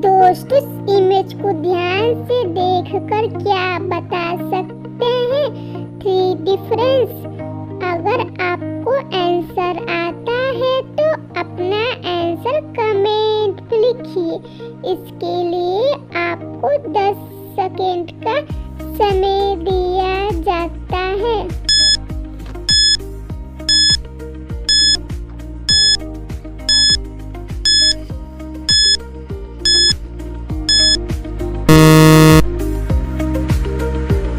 दोस्तों, इस इमेज को ध्यान से देखकर क्या बता सकते हैं? 3 डिफरेंस। अगर आपको आंसर आता है तो अपना आंसर कमेंट में लिखिए। इसके लिए आपको 10 सेकंड का समय दिया जाता है।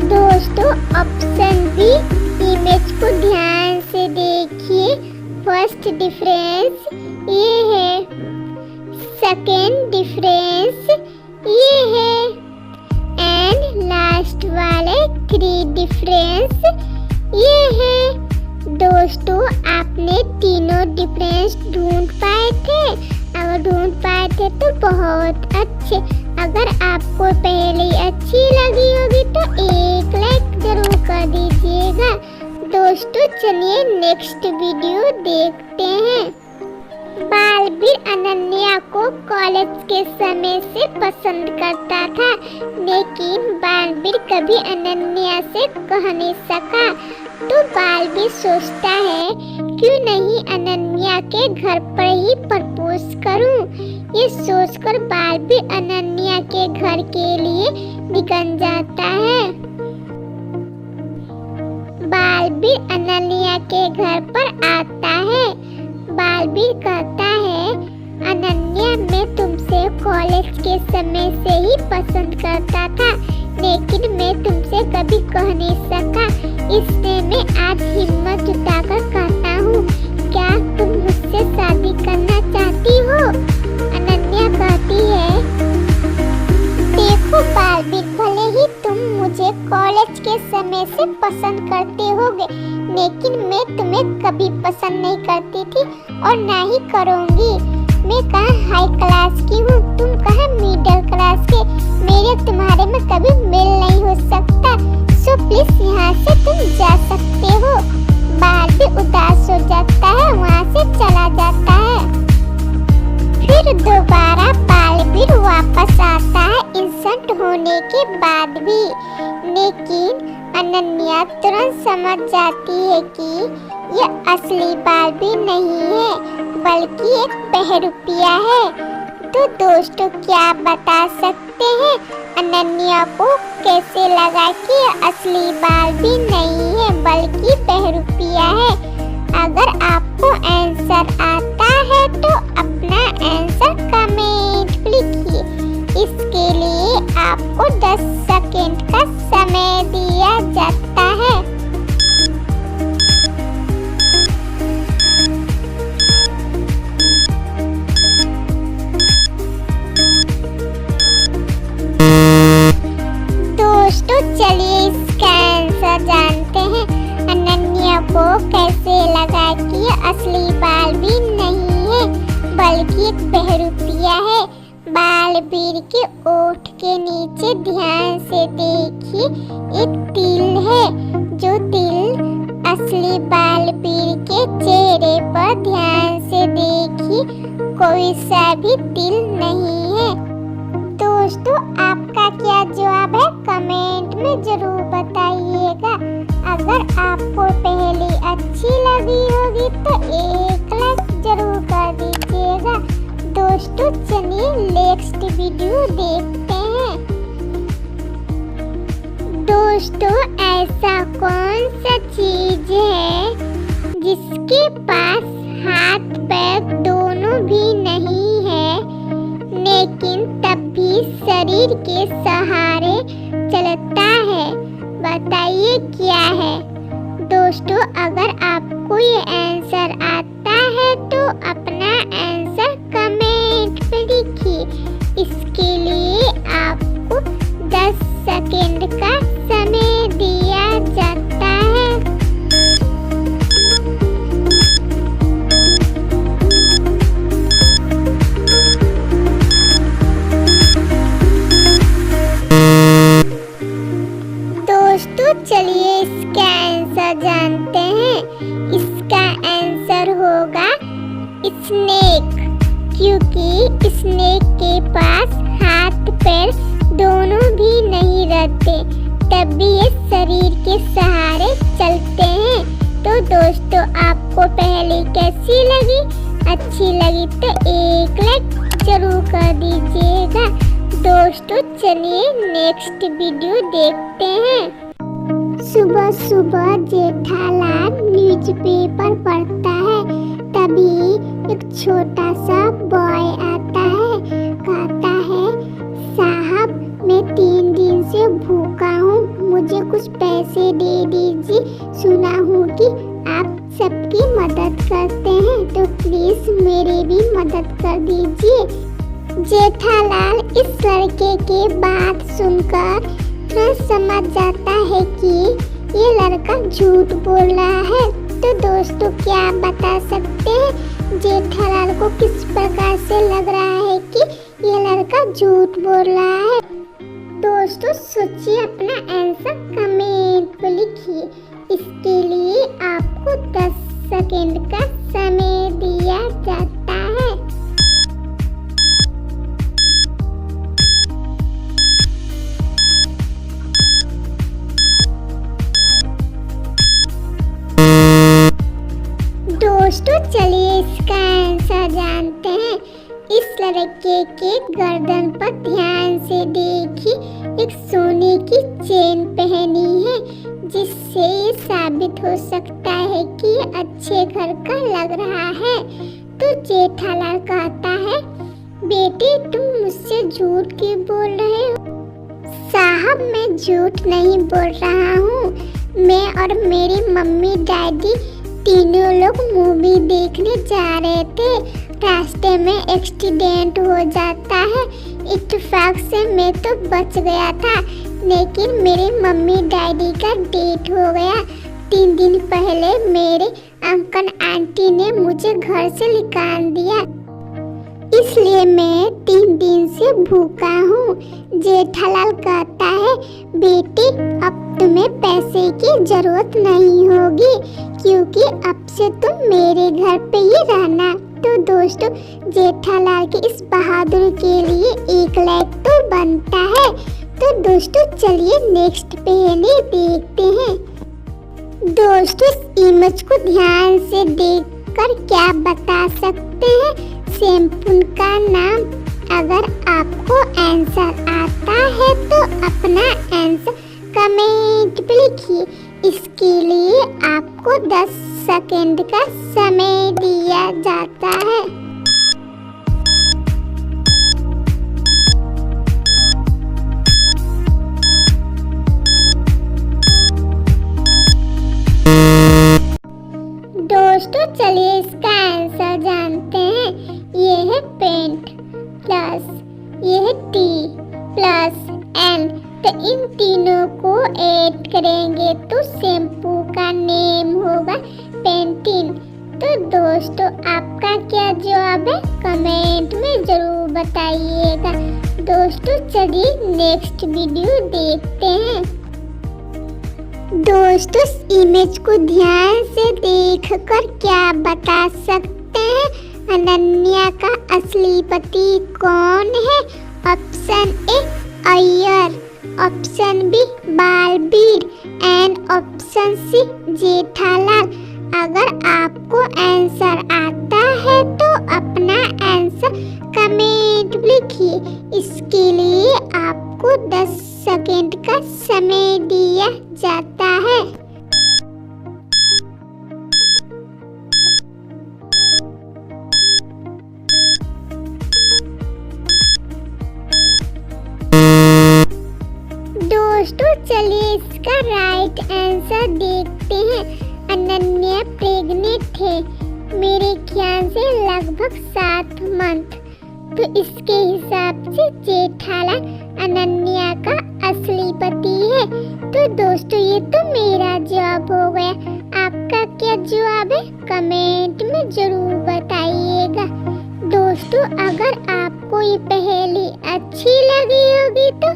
दोस्तों, ऑप्शन बी, इमेज को ध्यान से देखिए। फर्स्ट डिफरेंस ये है, सेकेंड डिफरेंस ये है एंड लास्ट वाले 3 डिफरेंस ये है। दोस्तों, आपने तीनों डिफरेंस ढूंढ पाए थे। अगर ढूंढ पाए थे तो बहुत अच्छे। अगर आपको पहले अच्छी लगी होगी तो एक लाइक जरूर कर दीजिएगा। दोस्तों, चलिए नेक्स्ट वीडियो देखते हैं। बालवीर अनन्या को कॉलेज के समय से पसंद करता था, लेकिन बालवीर कभी अनन्या से कह नहीं सका। तो बालवीर सोचता है, क्यों नहीं अनन्या के घर पर ही प्रपोज करूं। ये सोचकर बालवीर अनन्या के घर के लिए निकल जाता है। बालवीर अनन्या के घर पर आता है। बालवीर कहता है, अनन्या, मैं तुमसे कॉलेज के समय से ही पसंद करता था, लेकिन मैं तुमसे कभी कह नहीं सका। इसलिए मैं आज हिम्मत जुटाकर कहता हूँ, क्या तुम मुझसे शादी करना चाहती हो? अनन्या कहती है, देखो बालवीर, भले ही तुम मुझे कॉलेज के समय से पसंद करते होगे, लेकिन मैं तुम्हें कभी पसंद नहीं करती थी और ना ही करूँगी। मैं कहाँ हाई क्लास की हूँ, तुम कहाँ मिडिल क्लास के। मेरे तुम्हारे में कभी मेल नहीं हो सकता। सो प्लीज यहाँ से तुम जा सकते हो। बालवीर उदास हो जाता है, वहाँ से चला जाता है। फिर दोबारा बालवीर वापस आता है इंसल्ट होने के बाद भी, लेकिन अनन्या तुरंत समझ जाती है कि यह असली बालवीर नहीं है, बल्कि एक बहरूपिया है। तो दोस्तों, क्या बता सकते हैं अनन्या को कैसे लगा कि यह असली बालवीर नहीं है, बल्कि बहरूपिया है? अगर आपको आंसर आता है तो अपना आंसर कमेंट में लिखिए। इसके लिए आपको 10 सेकंड का समय दिया जाता है। दोस्तों, चलिए इसका आंसर जानते हैं। अनन्या को कैसे लगा कि यह असली बालवीर नहीं है, बल्कि एक बहरूपिया है? बालवीर के ओठ के नीचे ध्यान से देखिए, एक तिल है। जो तिल असली बालवीर के चेहरे पर ध्यान से देखिए, कोई सा भी तिल नहीं है। दोस्तों, आपका क्या जवाब है कमेंट में जरूर बताइएगा। अगर आपको पहली अच्छी लगी होगी तो एक लाइक जरूर कर दीजिएगा। दोस्तों, चलिए नेक्स्ट वीडियो देखते हैं। दोस्तों, ऐसा कौन सा चीज है जिसके पास हाथ पैर दोनों भी नहीं है, लेकिन तब भी शरीर के सहारे चलता है? बताइए क्या है? दोस्तों, अगर आपको ये आंसर आता है तो अपना आंसर कमेंट में लिखिए। इसके लिए आपको 10 सेकंड का समय दिया जाता है। अच्छी लगी तो एक लाइक जरूर कर दीजिएगा। दोस्तों चलिए नेक्स्ट वीडियो देखते हैं। सुबह सुबह जेठालाल न्यूज़पेपर पढ़ता है, तभी एक छोटा सा बॉय आता है। कहता है, साहब मैं 3 दिन से भूखा हूँ, मुझे कुछ पैसे दे दीजिए। सुना हूँ कि आप सबकी मदद करते हैं, तो प्लीज मेरी भी मदद कर दीजिए। जेठालाल इस लड़के की बात सुनकर तुरंत समझ जाता है कि ये लड़का झूठ बोल रहा है। तो दोस्तों क्या बता सकते हैं जेठालाल को किस प्रकार से लग रहा है कि ये लड़का झूठ बोल रहा है। दोस्तों सोचिए, अपना आंसर कमेंट में लिखिए। इसके लिए आपको 10 सेकंड का समय दिया जाता है। दोस्तों चलिए इसका आंसर जानते हैं। इस लड़के के गर्दन पर ध्यान से देखिए, एक सोने की चेन पहनी है, जिससे ये साबित हो सकता है कि ये अच्छे घर का लग रहा है। तो जेठालाल कहता है, बेटे तुम मुझसे झूठ क्यों बोल रहे हो? साहब मैं झूठ नहीं बोल रहा हूँ, मैं और मेरी मम्मी डैडी तीनों लोग मूवी देखने जा रहे थे। रास्ते में एक्सीडेंट हो जाता है, इत्तेफाक से मैं तो बच गया था, लेकिन मेरे मम्मी डैडी का डेथ हो गया। 3 दिन पहले मेरे अंकल आंटी ने मुझे घर से निकाल दिया, इसलिए मैं 3 दिन से भूखा हूँ। जेठालाल कहता है, बेटी अब तुम्हें पैसे की जरूरत नहीं होगी, क्योंकि अब से तुम मेरे घर पे ही रहना। तो दोस्तों जेठालाल की इस बहादुरी के लिए 1 लाइक तो बनता है। तो दोस्तों चलिए नेक्स्ट पहले देखते हैं। दोस्तों इस इमेज को ध्यान से देखकर क्या बता सकते हैं शैम्पू का नाम? अगर आपको आंसर आता है तो अपना आंसर कमेंट पे लिखिए। इसके लिए आपको 10 सेकंड का समय दिया जाता है। दोस्तों चलिए इसका आंसर जानते हैं। ये है पेंट प्लस ये है टी प्लस एन, तो इन तीनों को ऐड करेंगे तो शैम्पू का नेम होगा पेंटीन। तो दोस्तों आपका क्या जवाब है कमेंट में जरूर बताइएगा। दोस्तों चलिए नेक्स्ट वीडियो देखते हैं। दोस्तों इस इमेज को ध्यान से देखकर क्या बता सकते हैं अनन्या का असली पति कौन है? Option A Iyer, option B Baalveer and option C Jethalal. अगर आपको आंसर आता है तो अपना आंसर कमेंट लिखिए। इसके लिए आपको 10 सेकंड का समय दिया जाता है। दोस्तों चलिए इसका राइट आंसर देखते हैं। अनन्या प्रेग्नेंट है, मेरे ख्याल से लगभग 7 मंथ। तो इसके हिसाब से जेठालाल अनन्या का असली पति है। तो दोस्तों ये तो मेरा जवाब हो गया। आपका क्या जवाब है कमेंट में जरूर बताइएगा। दोस्तों अगर आपको ये पहेली अच्छी लगी होगी तो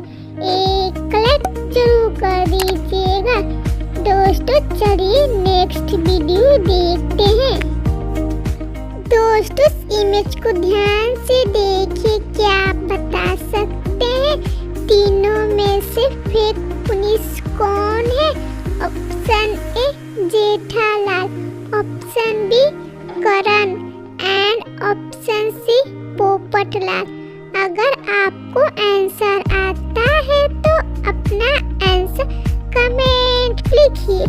एक लाइक जरूर कर दीजिएगा। दोस्तों चलिए नेक्स्ट वीडियो देखते हैं। दोस्तों इस इमेज को ध्यान से देखिए, क्या बता सकते हैं तीनों में से फेक पुलिस कौन है? Option A Jethalal, option B Karan and अगर आपको आंसर आता है तो अपना आंसर कमेंट लिखिए।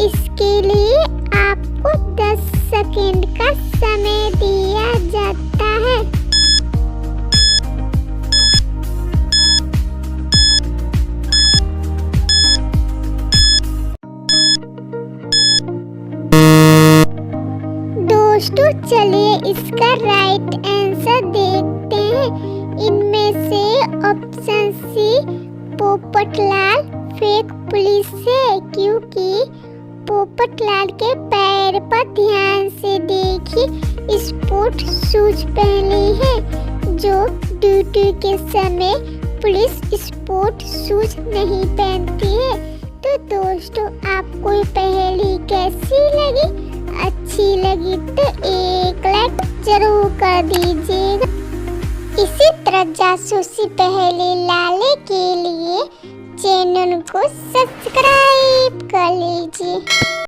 इसके लिए आपको 10 सेकंड का समय दिया जाता है। दोस्तों चलिए इसका राइट आंसर देखते हैं। इनमें से option C Popatlal fake police है, क्योंकि पोपटलाल के पैर पर ध्यान से देखिए स्पोर्ट शूज पहने हैं, जो ड्यूटी के समय पुलिस स्पोर्ट शूज नहीं पहनती है। तो दोस्तों आपको पहेली कैसी लगी? अच्छी लगी तो एक लाइक जरूर कर दीजिएगा। इसी तरह जासूसी पहेली लाने के लिए चैनल को सब्सक्राइब कर लीजिए।